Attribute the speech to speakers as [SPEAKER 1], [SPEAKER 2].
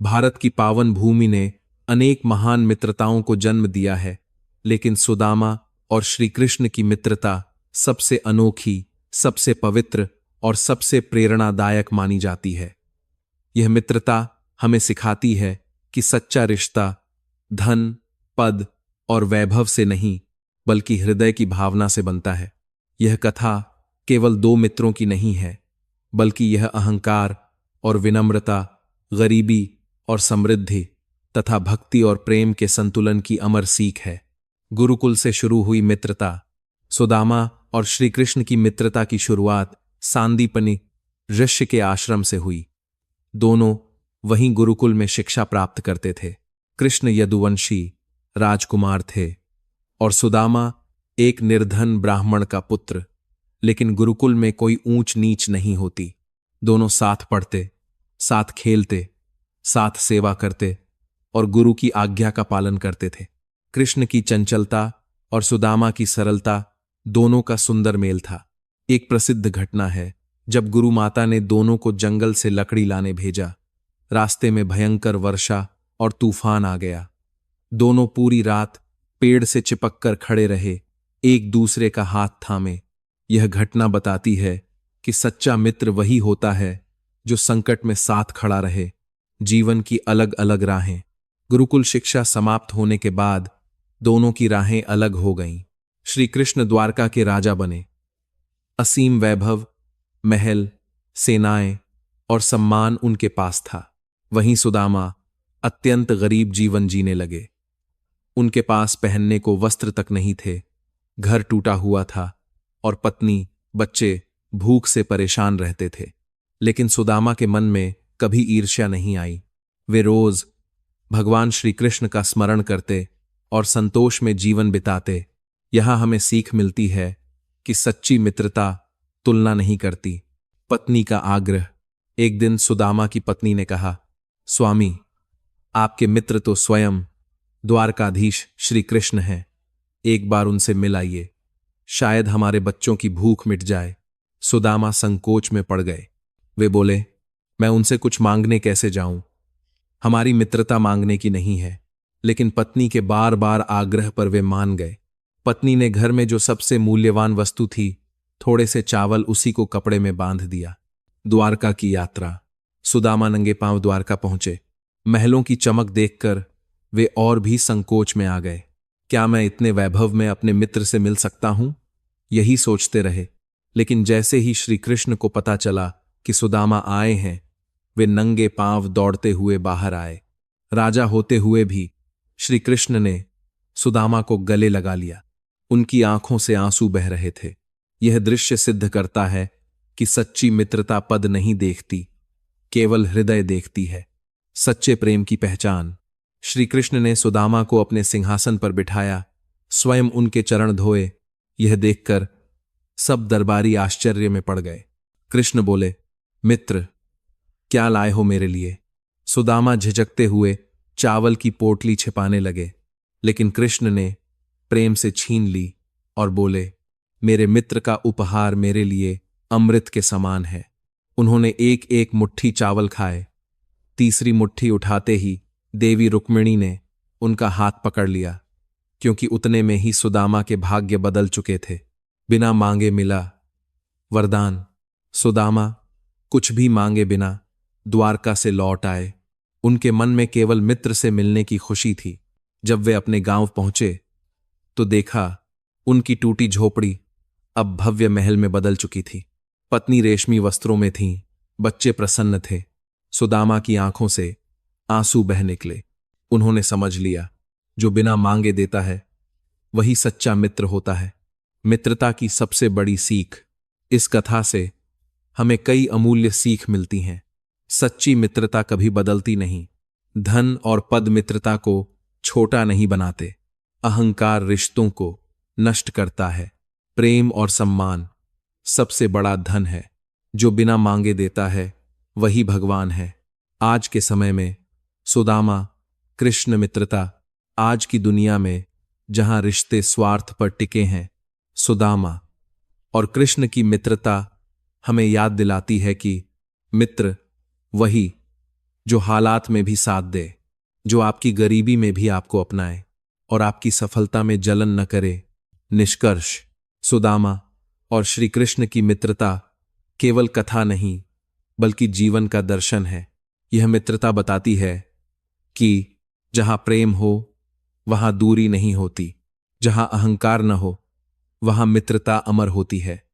[SPEAKER 1] भारत की पावन भूमि ने अनेक महान मित्रताओं को जन्म दिया है, लेकिन सुदामा और श्री कृष्ण की मित्रता सबसे अनोखी, सबसे पवित्र और सबसे प्रेरणादायक मानी जाती है। यह मित्रता हमें सिखाती है कि सच्चा रिश्ता धन, पद और वैभव से नहीं, बल्कि हृदय की भावना से बनता है। यह कथा केवल दो मित्रों की नहीं है, बल्कि यह अहंकार और विनम्रता, गरीबी और समृद्धि तथा भक्ति और प्रेम के संतुलन की अमर सीख है। गुरुकुल से शुरू हुई मित्रता। सुदामा और श्री कृष्ण की मित्रता की शुरुआत सांदीपनि ऋषि के आश्रम से हुई। दोनों वहीं गुरुकुल में शिक्षा प्राप्त करते थे। कृष्ण यदुवंशी राजकुमार थे और सुदामा एक निर्धन ब्राह्मण का पुत्र। लेकिन गुरुकुल में कोई ऊंच नीच नहीं होती। दोनों साथ पढ़ते, साथ खेलते, साथ सेवा करते और गुरु की आज्ञा का पालन करते थे। कृष्ण की चंचलता और सुदामा की सरलता दोनों का सुंदर मेल था। एक प्रसिद्ध घटना है, जब गुरु माता ने दोनों को जंगल से लकड़ी लाने भेजा। रास्ते में भयंकर वर्षा और तूफान आ गया। दोनों पूरी रात पेड़ से चिपककर खड़े रहे, एक दूसरे का हाथ थामे। यह घटना बताती है कि सच्चा मित्र वही होता है जो संकट में साथ खड़ा रहे। जीवन की अलग अलग राहें। गुरुकुल शिक्षा समाप्त होने के बाद दोनों की राहें अलग हो गईं। श्री कृष्ण द्वारका के राजा बने। असीम वैभव, महल, सेनाएं और सम्मान उनके पास था। वहीं सुदामा अत्यंत गरीब जीवन जीने लगे। उनके पास पहनने को वस्त्र तक नहीं थे, घर टूटा हुआ था और पत्नी, बच्चे भूख से परेशान रहते थे। लेकिन सुदामा के मन में कभी ईर्ष्या नहीं आई। वे रोज भगवान श्री कृष्ण का स्मरण करते और संतोष में जीवन बिताते। यहां हमें सीख मिलती है कि सच्ची मित्रता तुलना नहीं करती। पत्नी का आग्रह। एक दिन सुदामा की पत्नी ने कहा, स्वामी, आपके मित्र तो स्वयं द्वारकाधीश श्री कृष्ण हैं। एक बार उनसे मिल आइए, शायद हमारे बच्चों की भूख मिट जाए। सुदामा संकोच में पड़ गए। वे बोले, मैं उनसे कुछ मांगने कैसे जाऊं? हमारी मित्रता मांगने की नहीं है। लेकिन पत्नी के बार बार आग्रह पर वे मान गए। पत्नी ने घर में जो सबसे मूल्यवान वस्तु थी, थोड़े से चावल, उसी को कपड़े में बांध दिया। द्वारका की यात्रा। सुदामा नंगे पांव द्वारका पहुंचे। महलों की चमक देखकर वे और भी संकोच में आ गए। क्या मैं इतने वैभव में अपने मित्र से मिल सकता हूं? यही सोचते रहे। लेकिन जैसे ही श्री कृष्ण को पता चला कि सुदामा आए हैं, वे नंगे पांव दौड़ते हुए बाहर आए। राजा होते हुए भी श्री कृष्ण ने सुदामा को गले लगा लिया। उनकी आंखों से आंसू बह रहे थे। यह दृश्य सिद्ध करता है कि सच्ची मित्रता पद नहीं देखती, केवल हृदय देखती है। सच्चे प्रेम की पहचान। श्री कृष्ण ने सुदामा को अपने सिंहासन पर बिठाया, स्वयं उनके चरण धोए। यह देखकर सब दरबारी आश्चर्य में पड़ गए। कृष्ण बोले, मित्र, क्या लाए हो मेरे लिए? सुदामा झिझकते हुए चावल की पोटली छिपाने लगे, लेकिन कृष्ण ने प्रेम से छीन ली और बोले, मेरे मित्र का उपहार मेरे लिए अमृत के समान है। उन्होंने एक एक मुट्ठी चावल खाए। तीसरी मुट्ठी उठाते ही देवी रुक्मिणी ने उनका हाथ पकड़ लिया, क्योंकि उतने में ही सुदामा के भाग्य बदल चुके थे। बिना मांगे मिला वरदान। सुदामा कुछ भी मांगे बिना द्वारका से लौट आए। उनके मन में केवल मित्र से मिलने की खुशी थी। जब वे अपने गांव पहुंचे तो देखा उनकी टूटी झोपड़ी अब भव्य महल में बदल चुकी थी। पत्नी रेशमी वस्त्रों में थी, बच्चे प्रसन्न थे। सुदामा की आंखों से आंसू बह निकले। उन्होंने समझ लिया, जो बिना मांगे देता है वही सच्चा मित्र होता है। मित्रता की सबसे बड़ी सीख। इस कथा से हमें कई अमूल्य सीख मिलती हैं। सच्ची मित्रता कभी बदलती नहीं। धन और पद मित्रता को छोटा नहीं बनाते। अहंकार रिश्तों को नष्ट करता है। प्रेम और सम्मान सबसे बड़ा धन है। जो बिना मांगे देता है वही भगवान है। आज के समय में सुदामा कृष्ण मित्रता, आज की दुनिया में जहां रिश्ते स्वार्थ पर टिके हैं, सुदामा और कृष्ण की मित्रता हमें याद दिलाती है कि मित्र वही जो हालात में भी साथ दे, जो आपकी गरीबी में भी आपको अपनाए और आपकी सफलता में जलन न करे। निष्कर्ष, सुदामा और श्री कृष्ण की मित्रता केवल कथा नहीं बल्कि जीवन का दर्शन है। यह मित्रता बताती है कि जहां प्रेम हो वहां दूरी नहीं होती, जहां अहंकार न हो वहां मित्रता अमर होती है।